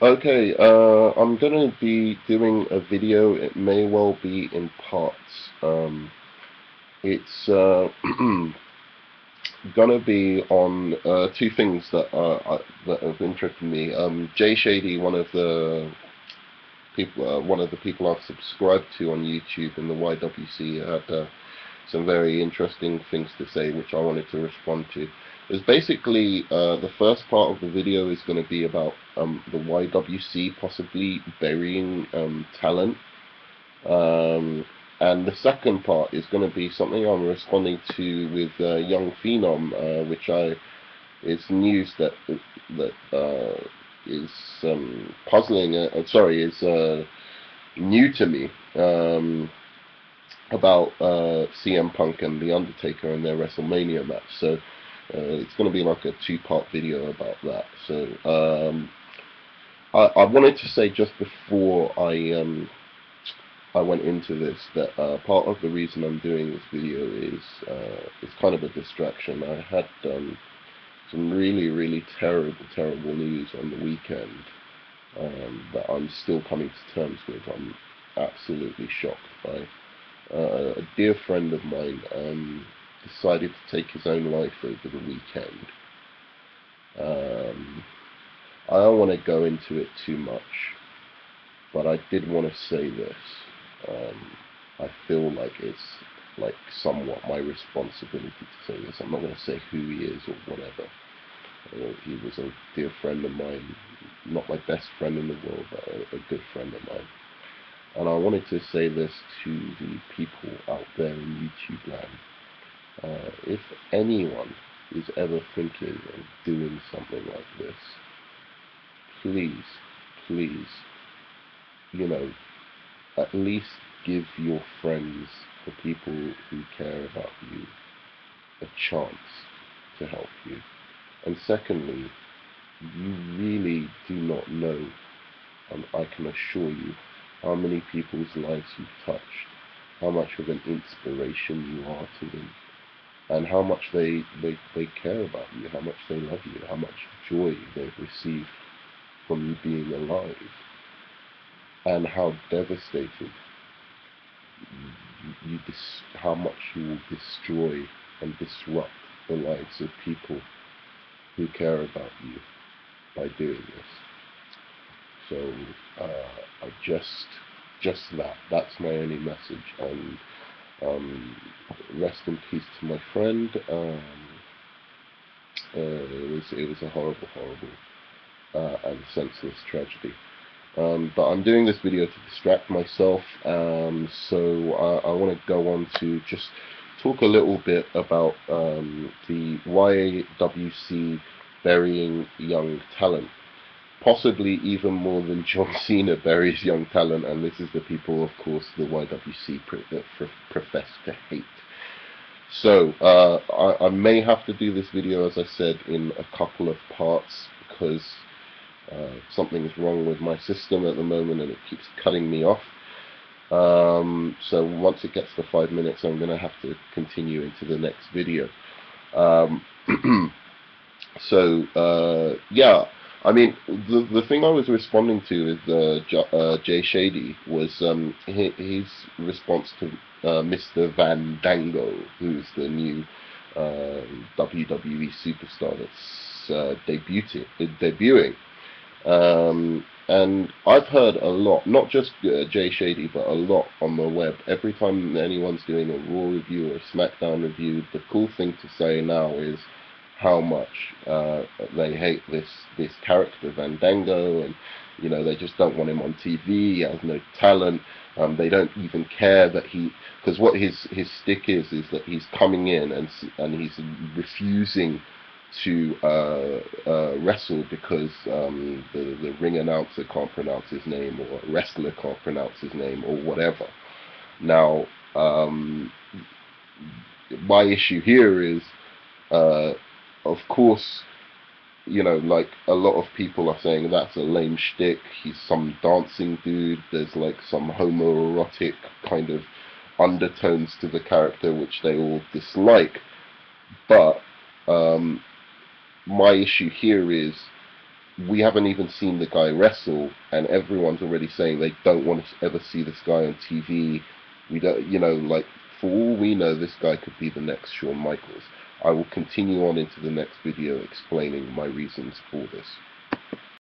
Okay, I'm gonna be doing a video. It may well be in parts. It's gonna be on two things that have interested me. Jshady, one of the people I've subscribed to on YouTube in the YWC, had some very interesting things to say, which I wanted to respond to. Is basically the first part of the video is going to be about the YWC possibly burying talent, um, and the second part is going to be something I'm responding to with Young Phenom, which is news that is puzzling. Sorry, is new to me. About CM Punk and the Undertaker and their WrestleMania match. So it's going to be like a two-part video about that. So I wanted to say just before I went into this that part of the reason I'm doing this video is it's kind of a distraction. I had some really terrible news on the weekend that I'm still coming to terms with. I'm absolutely shocked by. A dear friend of mine decided to take his own life over the weekend. I don't want to go into it too much, but I did want to say this. I feel like it's like somewhat my responsibility to say this. I'm not going to say who he is or whatever. He was a dear friend of mine, not my best friend in the world, but a good friend of mine. And I wanted to say this to the people out there in YouTube land. If anyone is ever thinking of doing something like this, please, at least give your friends, the people who care about you, a chance to help you. And secondly, you really do not know, and I can assure you, how many people's lives you've touched, how much of an inspiration you are to them, and how much they care about you, how much they love you, how much joy they've received from you being alive, and how devastated how much you will destroy and disrupt the lives of people who care about you by doing this. So I just that's my only message. And rest in peace to my friend. It was a horrible and senseless tragedy. But I'm doing this video to distract myself, so I want to go on to just talk a little bit about the YWC burying young talent. Possibly even more than John Cena buries young talent, and this is the people, of course, the YWC profess to hate. So I may have to do this video, as I said, in a couple of parts because something's wrong with my system at the moment and it keeps cutting me off. So once it gets to 5 minutes, I'm going to have to continue into the next video. Yeah, I mean, the thing I was responding to with Jshady was his response to Mr. Fandango, who's the new WWE superstar that's debuting. And I've heard a lot, not just Jshady, but a lot on the web. Every time anyone's doing a Raw review or a SmackDown review, the cool thing to say now is how much they hate this character Fandango, and they just don't want him on TV. He has no talent. They don't even care that because what his stick is that he's coming in and he's refusing to wrestle because the ring announcer can't pronounce his name, or a wrestler can't pronounce his name, or whatever. Now, my issue here is, of course, like a lot of people are saying that's a lame shtick. He's some dancing dude. There's like some homoerotic kind of undertones to the character which they all dislike. But my issue here is we haven't even seen the guy wrestle, and everyone's already saying they don't want to ever see this guy on TV. We don't, you know, like, for all we know, this guy could be the next Shawn Michaels. I will continue on into the next video explaining my reasons for this.